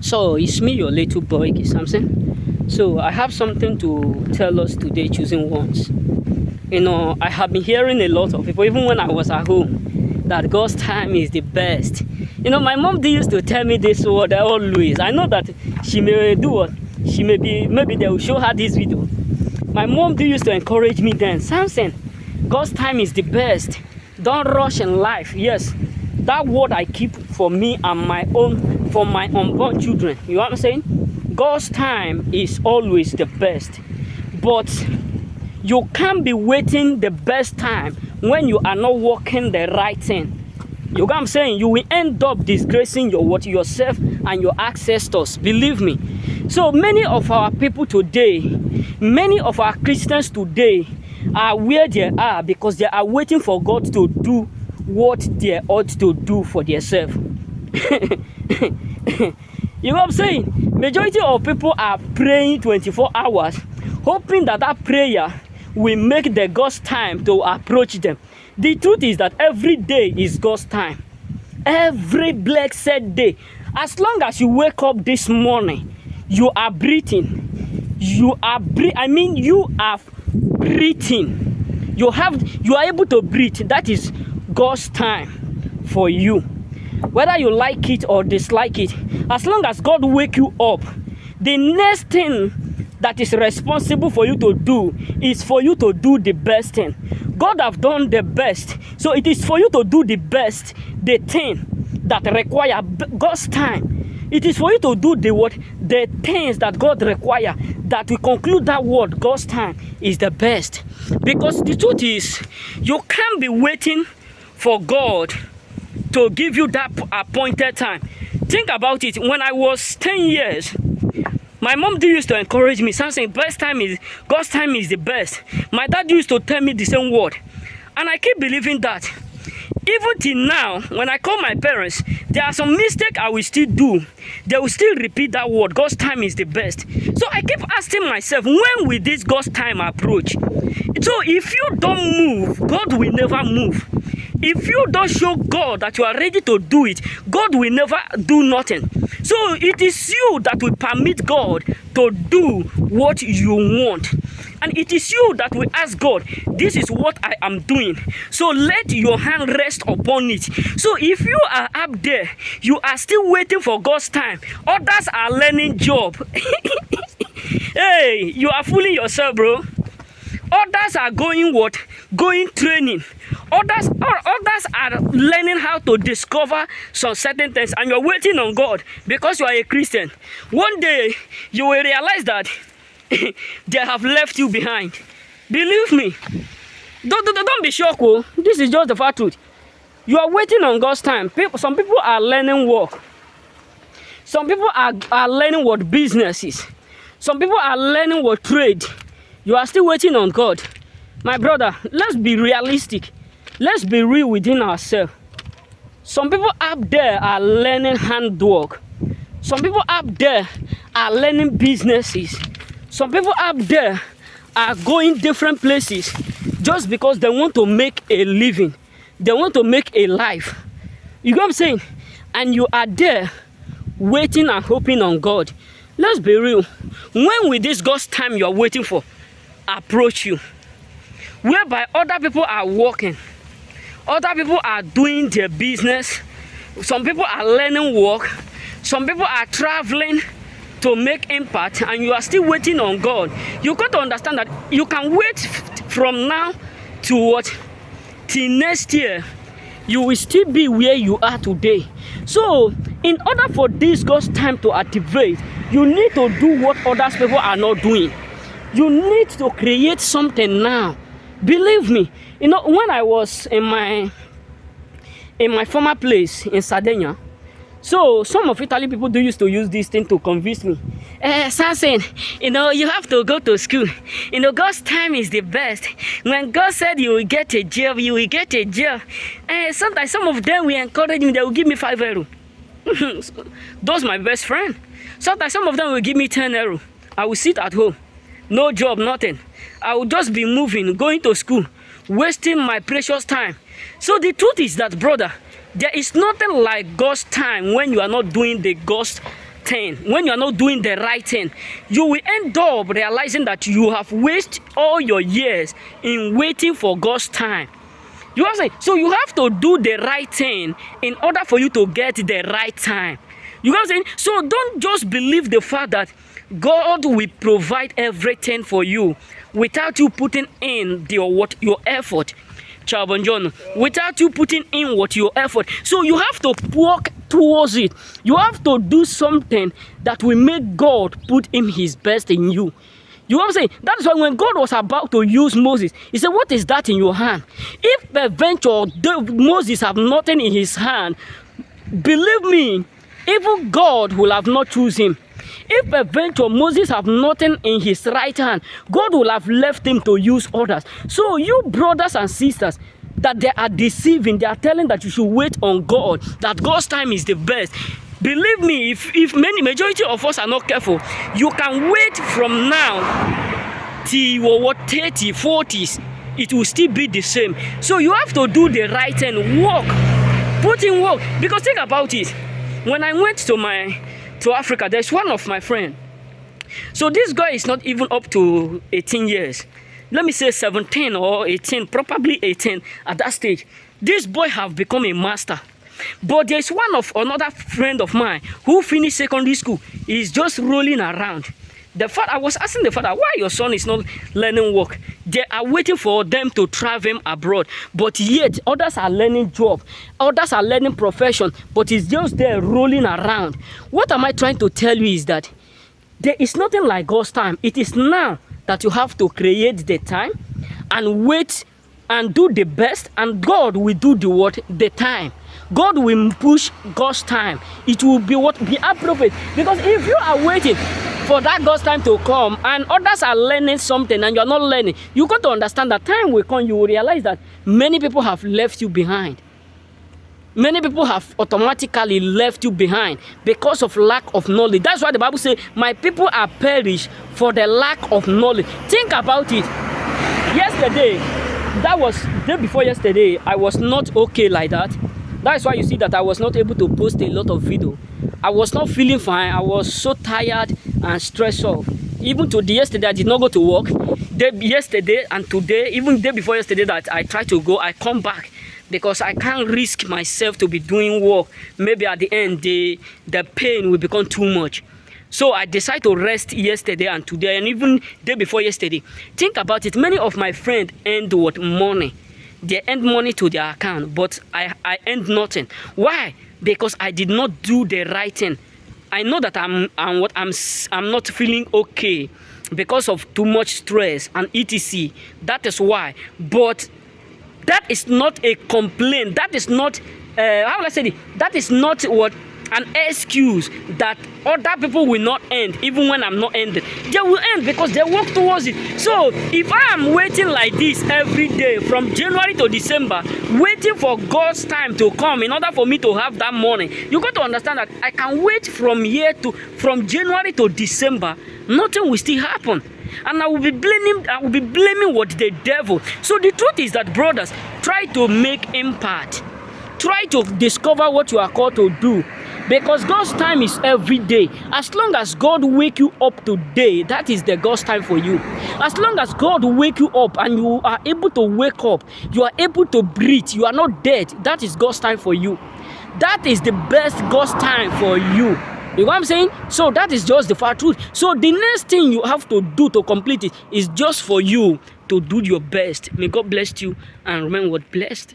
So it's me, your little boy, Samson. So I have something to tell us today, choosing ones. I have been hearing a lot of people, even when I was at home, that God's time is the best. My mom used to tell me this word always. I know that she may do what she may be. Maybe they will show her this video. My mom used to encourage me then, Samson, God's time is the best. Don't rush in life. Yes, that word I keep for me and for my unborn children. You know what I'm saying? God's time is always the best. But you can't be waiting the best time when you are not working the right thing. You know what I'm saying? You will end up disgracing yourself and your ancestors. Believe me. So many of our people today, many of our Christians today are where they are because they are waiting for God to do what they ought to do for themselves. You know what I'm saying? Majority of people are praying 24 hours, hoping that prayer will make the God's time to approach them. The truth is that every day is God's time. Every blessed day. As long as you wake up this morning, you are breathing. You are breathing. You are able to breathe. That is God's time for you. Whether you like it or dislike it, as long as God wake you up, the next thing that is responsible for you to do is for you to do the best thing. God have done the best, so it is for you to do the best, the thing that require God's time. It is for you to do the things that God require, that we conclude that word, God's time is the best. Because the truth is, you can't be waiting for God to give you that appointed time. Think about it. When I was 10 years, my mom used to encourage me, something, God's time is the best. My dad used to tell me the same word. And I keep believing that. Even till now, when I call my parents, there are some mistakes I will still do. They will still repeat that word, God's time is the best. So I keep asking myself, when will this God's time approach? So if you don't move, God will never move. If you don't show God that you are ready to do it, God will never do nothing. So it is you that will permit God to do what you want. And it is you that will ask God, this is what I am doing. So let your hand rest upon it. So if you are up there, you are still waiting for God's time. Others are learning job. Hey, you are fooling yourself, bro. Others are going training. Others are learning how to discover some certain things, and you're waiting on God because you are a Christian. One day you will realize that they have left you behind. Believe me. Don't be shocked. Oh. This is just the fact truth. You are waiting on God's time. Some people are learning work. Some people are learning what business is. Some people are learning what trade. You are still waiting on God. My brother, let's be realistic. Let's be real within ourselves. Some people up there are learning handwork. Some people up there are learning businesses. Some people up there are going different places just because they want to make a living. They want to make a life. You know what I'm saying? And you are there waiting and hoping on God. Let's be real. When will this God's time you are waiting for approach you? Whereby other people are working. Other people are doing their business. Some people are learning work. Some people are traveling to make impact, and you are still waiting on God. You got to understand that you can wait from now to what? Till next year. You will still be where you are today. So, in order for this God's time to activate, you need to do what other people are not doing. You need to create something now. Believe me. When I was in my former place in Sardinia, so some of Italy people used to use this thing to convince me. Samson, you have to go to school. God's time is the best. When God said you will get a job, you will get a job. Sometimes some of them will encourage me. They will give me 5 euro. Those my best friend. Sometimes some of them will give me 10 euro. I will sit at home. No job, nothing. I will just be moving, going to school, wasting my precious time. So the truth is that, brother, there is nothing like God's time when you are not doing the God's thing, when you are not doing the right thing, you will end up realizing that you have wasted all your years in waiting for God's time. You understand? So you have to do the right thing in order for you to get the right time. You know what I'm saying? So don't just believe the fact that God will provide everything for you without you putting in your effort. Without you putting in your effort. So you have to walk towards it. You have to do something that will make God put in his best in you. You know what I'm saying? That is why when God was about to use Moses, he said, what is that in your hand? If peradventure Moses have nothing in his hand, believe me, even God will have not chosen him. If peradventure Moses have nothing in his right hand, God will have left him to use others. So you brothers and sisters that they are deceiving, they are telling that you should wait on God, that God's time is the best. Believe me, if majority of us are not careful, you can wait from now till your 30s, 40s, it will still be the same. So you have to do the right thing, work, put in work. Because think about it. When I went to Africa, there's one of my friends. So this guy is not even up to 18 years. Let me say 17 or 18, probably 18 at that stage. This boy have become a master. But there's another friend of mine who finished secondary school. He's just rolling around. I was asking the father, why your son is not learning work? They are waiting for them to travel abroad. But yet, others are learning job. Others are learning profession. But he's just there rolling around. What am I trying to tell you is that there is nothing like God's time. It is now that you have to create the time and wait and do the best. And God will do the time. God will push God's time. It will be appropriate. Because if you are waiting for that God's time to come and others are learning something and you are not learning, you got to understand that time will come. You will realize that many people have left you behind. Many people have automatically left you behind because of lack of knowledge. That's why the Bible says, my people are perished for the lack of knowledge. Think about it. Yesterday, that was day before yesterday, I was not okay like that. That's why you see that I was not able to post a lot of video. I was not feeling fine. I was so tired and stressed off. Even yesterday, I did not go to work. Yesterday and today, even day before yesterday that I tried to go, I come back because I can't risk myself to be doing work. Maybe at the end, the pain will become too much. So I decided to rest yesterday and today, and even day before yesterday. Think about it. Many of my friends end with money. They end money to their account, but I end nothing. Why? Because I did not do the right thing. I know that I'm not feeling okay because of too much stress and etc. That is why. But that is not a complaint. That is not how will I say it? That is not an excuse that other people will not end, even when I'm not ending. They will end because they work towards it. So if I am waiting like this every day from January to December, waiting for God's time to come in order for me to have that money, you got to understand that I can wait from January to December, nothing will still happen. And I will be blaming what the devil. So the truth is that, brothers, try to make impact. Try to discover what you are called to do. Because God's time is every day. As long as God wake you up today, that is the God's time for you. As long as God wake you up and you are able to wake up, you are able to breathe, you are not dead, that is God's time for you. That is the best God's time for you. You know what I'm saying? So that is just the far truth. So the next thing you have to do to complete it is just for you to do your best. May God bless you and remember what blessed.